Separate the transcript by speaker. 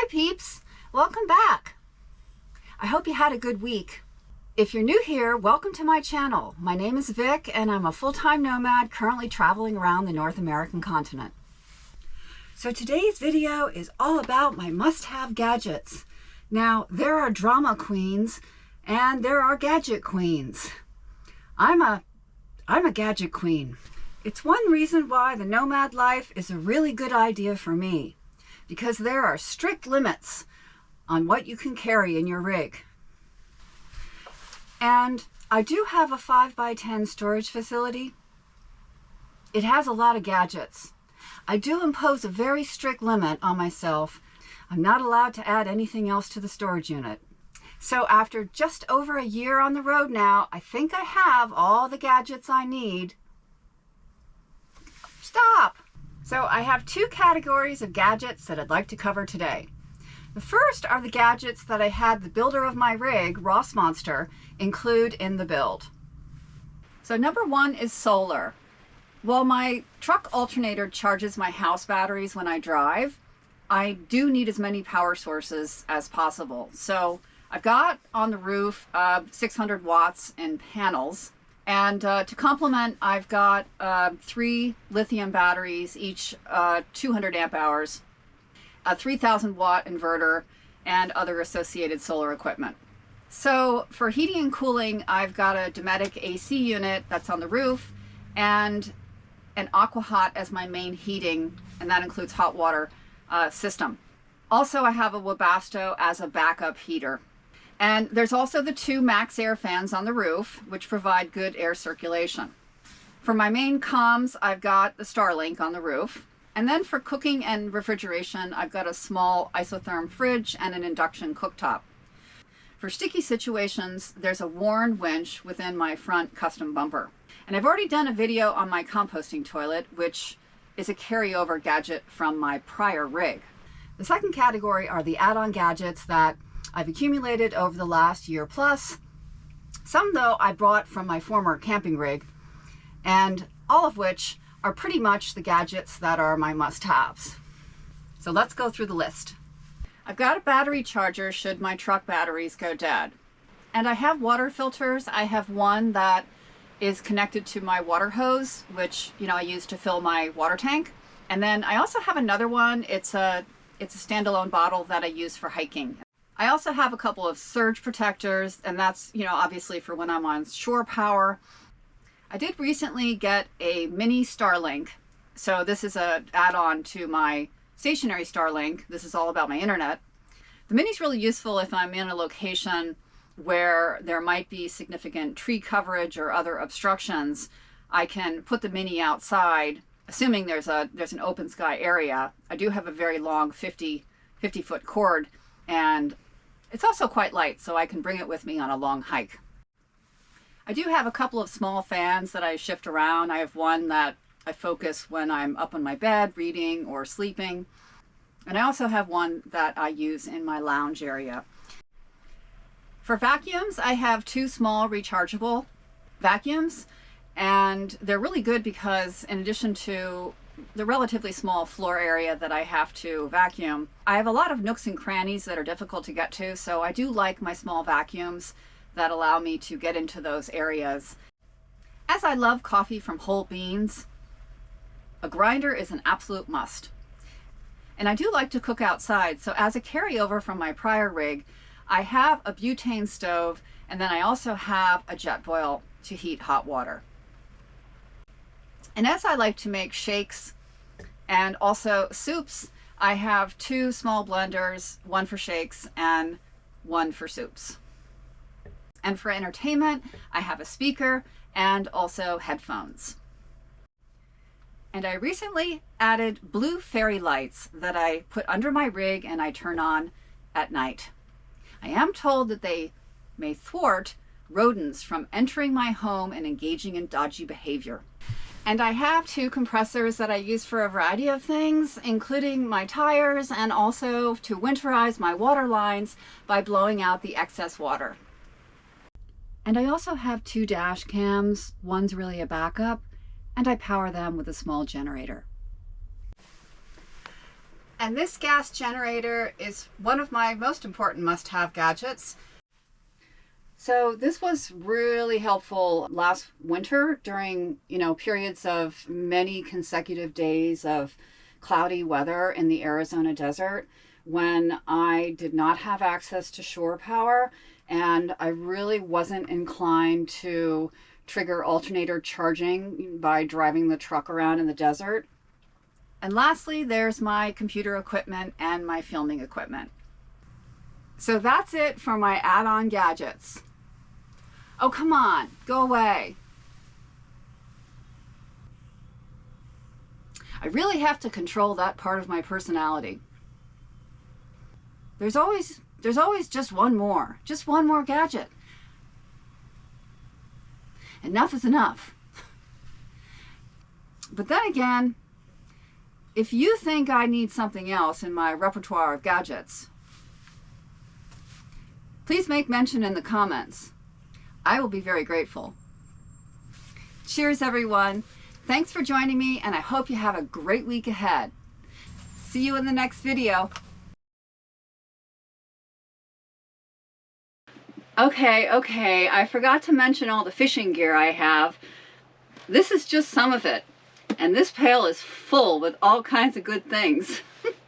Speaker 1: Hi peeps, welcome back. I hope you had a good week. If you're new here, welcome to my channel. My name is Vic and I'm a full-time nomad currently traveling around the North American continent. So today's video is all about my must-have gadgets. Now, there are drama queens and there are gadget queens. I'm a gadget queen. It's one reason why the nomad life is a really good idea for me, because there are strict limits on what you can carry in your rig. And I do have a 5x10 storage facility. It has a lot of gadgets. I do impose a very strict limit on myself. I'm not allowed to add anything else to the storage unit. So after just over a year on the road now, I think I have all the gadgets I need. Stop! So I have two categories of gadgets that I'd like to cover today. The first are the gadgets that I had the builder of my rig, Rossmönster, include in the build. So number one is solar. While my truck alternator charges my house batteries when I drive, I do need as many power sources as possible. So I've got on the roof 600 watts in panels. And to complement, I've got 3 lithium batteries, each 200 amp hours, a 3000 watt inverter, and other associated solar equipment. So for heating and cooling, I've got a Dometic AC unit that's on the roof and an AquaHot as my main heating, and that includes hot water system. Also, I have a Webasto as a backup heater. And there's also the 2 max air fans on the roof, which provide good air circulation. For my main comms, I've got the Starlink on the roof. And then for cooking and refrigeration, I've got a small isotherm fridge and an induction cooktop. For sticky situations, there's a Warren winch within my front custom bumper. And I've already done a video on my composting toilet, which is a carryover gadget from my prior rig. The second category are the add-on gadgets that I've accumulated over the last year plus. Some, though, I brought from my former camping rig, and all of which are pretty much the gadgets that are my must-haves. So let's go through the list. I've got a battery charger should my truck batteries go dead. And I have water filters. I have one that is connected to my water hose, which I use to fill my water tank. And then I also have another one. It's a standalone bottle that I use for hiking. I also have a couple of surge protectors, and that's, obviously for when I'm on shore power. I did recently get a mini Starlink. So this is an add-on to my stationary Starlink. This is all about my internet. The mini is really useful if I'm in a location where there might be significant tree coverage or other obstructions. I can put the mini outside, assuming there's an open sky area. I do have a very long 50-foot cord, and it's also quite light, so I can bring it with me on a long hike. I do have a couple of small fans that I shift around. I have one that I focus when I'm up on my bed reading or sleeping. And I also have one that I use in my lounge area. For vacuums, I have 2 small rechargeable vacuums, and they're really good because in addition to the relatively small floor area that I have to vacuum, I have a lot of nooks and crannies that are difficult to get to, so I do like my small vacuums that allow me to get into those areas. As I love coffee from whole beans, a grinder is an absolute must. And I do like to cook outside, so as a carryover from my prior rig, I have a butane stove, and then I also have a jet boil to heat hot water. And as I like to make shakes and also soups, I have 2 small blenders, one for shakes and one for soups. And for entertainment, I have a speaker and also headphones. And I recently added blue fairy lights that I put under my rig and I turn on at night. I am told that they may thwart rodents from entering my home and engaging in dodgy behavior. And I have 2 compressors that I use for a variety of things, including my tires and also to winterize my water lines by blowing out the excess water. And I also have 2 dash cams. One's really a backup, and I power them with a small generator. And this gas generator is one of my most important must-have gadgets. So this was really helpful last winter during, periods of many consecutive days of cloudy weather in the Arizona desert when I did not have access to shore power and I really wasn't inclined to trigger alternator charging by driving the truck around in the desert. And lastly, there's my computer equipment and my filming equipment. So that's it for my add-on gadgets. Oh, come on, go away. I really have to control that part of my personality. There's always just one more gadget. Enough is enough. But then again, if you think I need something else in my repertoire of gadgets, please make mention in the comments. I will be very grateful. Cheers, everyone. Thanks for joining me, and I hope you have a great week ahead. See you in the next video. Okay, I forgot to mention all the fishing gear I have. This is just some of it. And this pail is full with all kinds of good things.